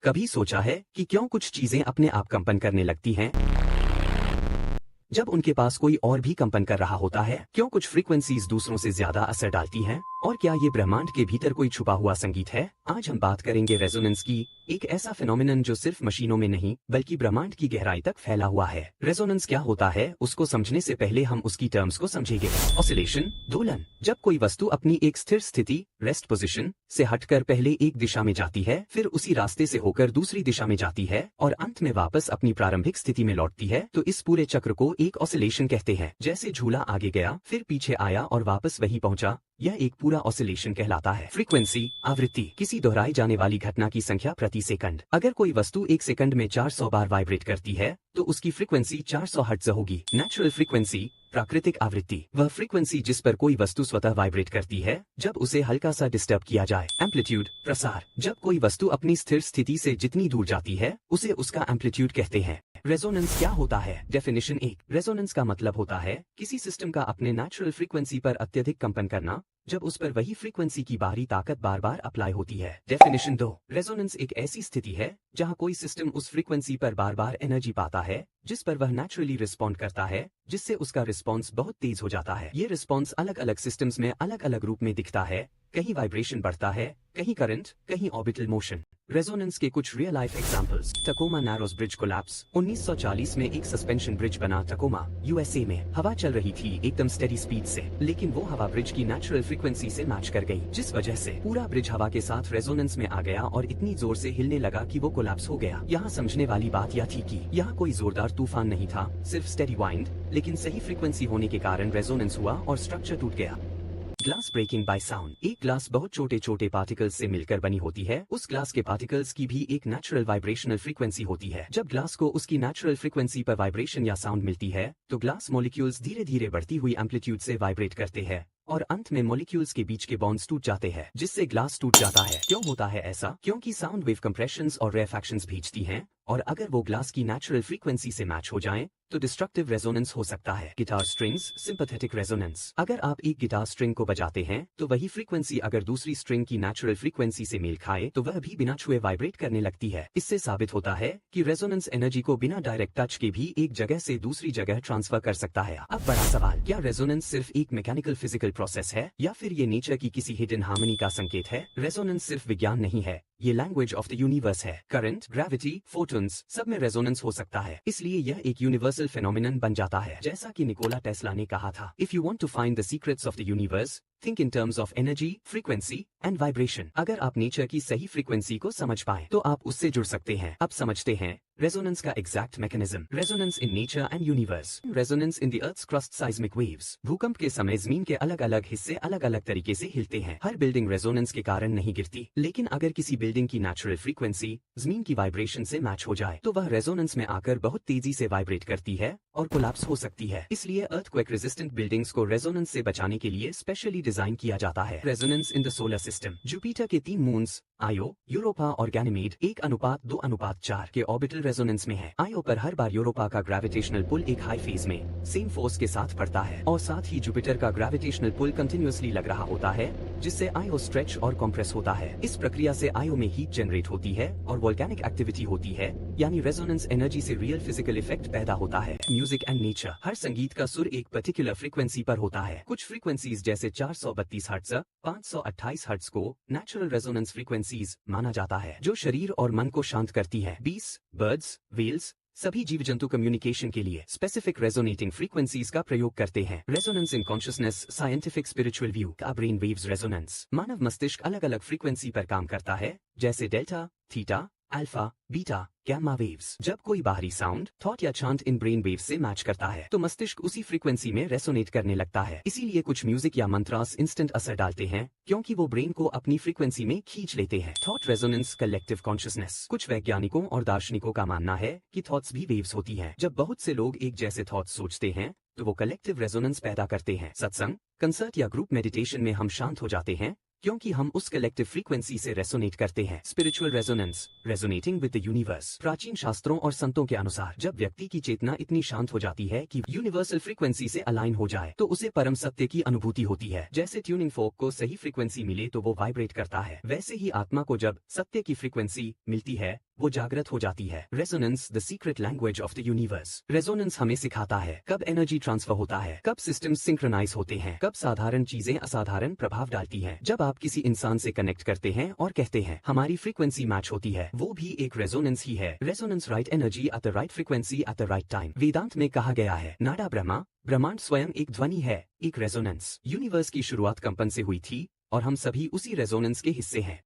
कभी सोचा है कि क्यों कुछ चीजें अपने आप कंपन करने लगती हैं जब उनके पास कोई और भी कंपन कर रहा होता है? क्यों कुछ फ्रीक्वेंसीज दूसरों से ज्यादा असर डालती हैं? और क्या ये ब्रह्मांड के भीतर कोई छुपा हुआ संगीत है? आज हम बात करेंगे रेजोनेंस की, एक ऐसा फिनोमिनन जो सिर्फ मशीनों में नहीं बल्कि ब्रह्मांड की गहराई तक फैला हुआ है। रेजोनेंस क्या होता है उसको समझने से पहले हम उसकी टर्म्स को समझेंगे। ऑसिलेशन, दोलन। जब कोई वस्तु अपनी एक स्थिर स्थिति रेस्ट पोजीशन से हटकर पहले एक दिशा में जाती है, फिर उसी रास्ते से होकर दूसरी दिशा में जाती है और अंत में वापस अपनी प्रारंभिक स्थिति में लौटती है, तो इस पूरे चक्र को एक ऑसिलेशन कहते हैं। जैसे झूला आगे गया, फिर पीछे आया और वापस वहीं पहुंचा, यह एक पूरा ऑसिलेशन कहलाता है। फ्रीक्वेंसी, आवृत्ति, किसी दोहराई जाने वाली घटना की संख्या प्रति सेकंड। अगर कोई वस्तु एक सेकंड में 400 बार वाइब्रेट करती है तो उसकी फ्रीक्वेंसी 400 हर्ट्ज होगी। नेचुरल फ्रीक्वेंसी, प्राकृतिक आवृत्ति, वह फ्रीक्वेंसी जिस पर कोई वस्तु स्वतः वाइब्रेट करती है जब उसे हल्का सा डिस्टर्ब किया जाए। एम्पलीट्यूड, प्रसार, जब कोई वस्तु अपनी स्थिर स्थिति से जितनी दूर जाती है उसे उसका एम्पलीट्यूड कहते हैं। रेजोनेंस क्या होता है? डेफिनेशन 1, रेजोनेंस का मतलब होता है किसी सिस्टम का अपने नेचुरल फ्रीक्वेंसी पर अत्यधिक कंपन करना जब उस पर वही फ्रीक्वेंसी की बाहरी ताकत बार बार अप्लाई होती है। डेफिनेशन 2, रेजोनेंस एक ऐसी स्थिति है जहां कोई सिस्टम उस फ्रीक्वेंसी पर बार बार एनर्जी पाता है जिस पर वह नेचुरली रिस्पॉन्ड करता है, जिससे उसका रिस्पॉन्स बहुत तेज हो जाता है। ये रिस्पॉन्स अलग अलग सिस्टम्स में अलग अलग रूप में दिखता है, कहीं वाइब्रेशन बढ़ता है, कहीं करंट, कहीं ऑर्बिटल मोशन। रेजोनेंस के कुछ real life examples. Tacoma Narrows bridge collapse. 1940 में एक सस्पेंशन ब्रिज बना टकोमा, यूएसए में। हवा चल रही थी एकदम स्टेडी स्पीड से, लेकिन वो हवा ब्रिज की नेचुरल फ्रीक्वेंसी से मैच कर गई, जिस वजह से पूरा ब्रिज हवा के साथ रेजोनेंस में आ गया और इतनी जोर से हिलने लगा कि वो कोलैप्स हो गया। यहाँ समझने वाली बात यह थी कि यहाँ कोई जोरदार तूफान नहीं था, सिर्फ स्टेडी वाइंड, लेकिन सही फ्रीक्वेंसी होने के कारण रेजोनेंस हुआ और स्ट्रक्चर टूट गया। Glass breaking by sound. एक ग्लास बहुत छोटे छोटे पार्टिकल्स से मिलकर बनी होती है। उस ग्लास के पार्टिकल्स की भी एक नेचुरल वाइब्रेशनल फ्रीक्वेंसी होती है। जब ग्लास को उसकी नेचुरल फ्रीक्वेंसी पर वाइब्रेशन या साउंड मिलती है तो ग्लास मॉलिक्यूल्स धीरे धीरे बढ़ती हुई एम्पलीट्यूड से वाइब्रेट करते हैं और अंत में मॉलिक्यूल्स के बीच के बॉन्ड्स टूट जाते हैं, जिससे ग्लास टूट जाता है। क्यों होता है ऐसा? क्योंकि साउंड वेव कंप्रेशंस और रेफैक्शंस भेजती हैं और अगर वो ग्लास की नेचुरल फ्रीक्वेंसी से मैच हो जाएं तो डिस्ट्रक्टिव रेजोनेंस हो सकता है। Guitar strings, sympathetic resonance. अगर आप एक गिटार स्ट्रिंग को बजाते हैं तो वही फ्रीक्वेंसी अगर दूसरी स्ट्रिंग की नेचुरल फ्रीक्वेंसी से मेल खाए तो वह भी बिना छुए वाइब्रेट करने लगती है। इससे साबित होता है कि रेजोनेंस एनर्जी को बिना डायरेक्ट टच के भी एक जगह से दूसरी जगह ट्रांसफर कर सकता है। अब बड़ा सवाल, क्या रेजोनेंस सिर्फ एक मैकेनिकल फिजिकल प्रोसेस है या फिर ये नेचर की किसी हिडन हार्मनी का संकेत है? रेजोनेंस सिर्फ विज्ञान नहीं है, ये लैंग्वेज ऑफ द यूनिवर्स है। करंट, ग्रेविटी, फोटॉन्स, सब में रेजोनेंस हो सकता है, इसलिए यह एक यूनिवर्सल फेनोमेनन बन जाता है। जैसा कि निकोला टेस्ला ने कहा था, if you want to find the secrets of the universe, think in terms of energy, frequency and vibration. अगर आप नेचर की सही फ्रीक्वेंसी को समझ पाए तो आप उससे जुड़ सकते हैं। अब समझते हैं रेजोनेंस का exact mechanism. Resonance in nature and universe. Resonance in the earth's crust seismic waves. भूकंप के समय जमीन के अलग अलग हिस्से अलग अलग तरीके से हिलते हैं। हर बिल्डिंग रेजोनेंस के कारण नहीं गिरती, लेकिन अगर किसी बिल्डिंग की नेचुरल फ्रीक्वेंसी जमीन की वाइब्रेशन से मैच हो जाए तो वह रेजोनेंस में आकर बहुत तेजी से वाइब्रेट करती है और कोलैप्स हो सकती है। इसलिए अर्थक्वेक रेजिस्टेंट बिल्डिंग्स को रेजोनेंस से बचाने के लिए स्पेशली डिजाइन किया जाता है। Resonance in the solar system. Jupiter के 3 मून्स आयो, यूरोपा और गैनीमेड 1:2:4 के ऑर्बिटल रेजोनेंस में है। आयो पर हर बार यूरोपा का ग्रेविटेशनल पुल एक हाई फेज में सेम फोर्स के साथ पड़ता है और साथ ही जुपिटर का ग्रेविटेशनल पुल कंटिन्यूअसली लग रहा होता है, जिससे आयो स्ट्रेच और कंप्रेस होता है। इस प्रक्रिया से आयो में हीट जनरेट होती है और वोल्केनिक एक्टिविटी होती है, यानी रेजोनेंस एनर्जी से रियल फिजिकल इफेक्ट पैदा होता है। Music and nature. हर संगीत का सुर एक पर्टिकुलर फ्रीक्वेंसी पर होता है। कुछ फ्रीक्वेंसीज जैसे 432 हर्ट्ज, 528 हर्ट्ज को नेचुरल रेजोनेंस फ्रीक्वेंसीज माना जाता है, जो शरीर और मन को शांत करती है। बीस, बर्ड्स, व्हेल्स, सभी जीव जंतु कम्युनिकेशन के लिए स्पेसिफिक रेजोनेटिंग फ्रीक्वेंसीज का प्रयोग करते हैं। Resonance in consciousness, scientific spiritual view का ब्रेन वेव्स रेजोनेंस। मानव मस्तिष्क अलग अलग फ्रीक्वेंसी पर काम करता है, जैसे delta, theta, alpha, beta, gamma waves. जब कोई बाहरी साउंड, थॉट या चांट इन ब्रेन वेव्स से मैच करता है तो मस्तिष्क उसी फ्रीक्वेंसी में रेसोनेट करने लगता है। इसीलिए कुछ म्यूजिक या मंत्रास इंस्टेंट असर डालते हैं, क्योंकि वो ब्रेन को अपनी फ्रीक्वेंसी में खींच लेते हैं। Thought resonance, collective consciousness. कुछ वैज्ञानिकों और दार्शनिकों का मानना है कि थॉट्स भी वेव्स होती हैं। जब बहुत से लोग एक जैसे थॉट्स सोचते हैं तो वो कलेक्टिव रेजोनेंस पैदा करते हैं। सत्संग, कंसर्ट या ग्रुप मेडिटेशन में हम शांत हो जाते हैं क्योंकि हम उस कलेक्टिव फ्रीक्वेंसी से रेसोनेट करते हैं। Spiritual resonance, resonating with the universe. प्राचीन शास्त्रों और संतों के अनुसार जब व्यक्ति की चेतना इतनी शांत हो जाती है कि यूनिवर्सल फ्रीक्वेंसी से अलाइन हो जाए तो उसे परम सत्य की अनुभूति होती है। जैसे ट्यूनिंग फोक को सही फ्रीक्वेंसी मिले तो वो वाइब्रेट करता है, वैसे ही आत्मा को जब सत्य की फ्रीक्वेंसी मिलती है वो जागृत हो जाती है। Resonance, the secret language of the universe. Resonance हमें सिखाता है कब एनर्जी ट्रांसफर होता है, कब सिस्टम सिंक्रोनाइज होते हैं, कब साधारण चीजें असाधारण प्रभाव डालती हैं। जब आप किसी इंसान से कनेक्ट करते हैं और कहते हैं हमारी फ्रीक्वेंसी मैच होती है, वो भी एक रेजोनेंस ही है। Resonance, right energy at the right frequency at the right time. Vedanta में कहा गया है नाडा ब्रह्मा, ब्रह्मांड स्वयं एक ध्वनि है, एक रेजोनेंस। यूनिवर्स की शुरुआत कंपन से हुई थी और हम सभी उसी रेजोनेंस के हिस्से हैं।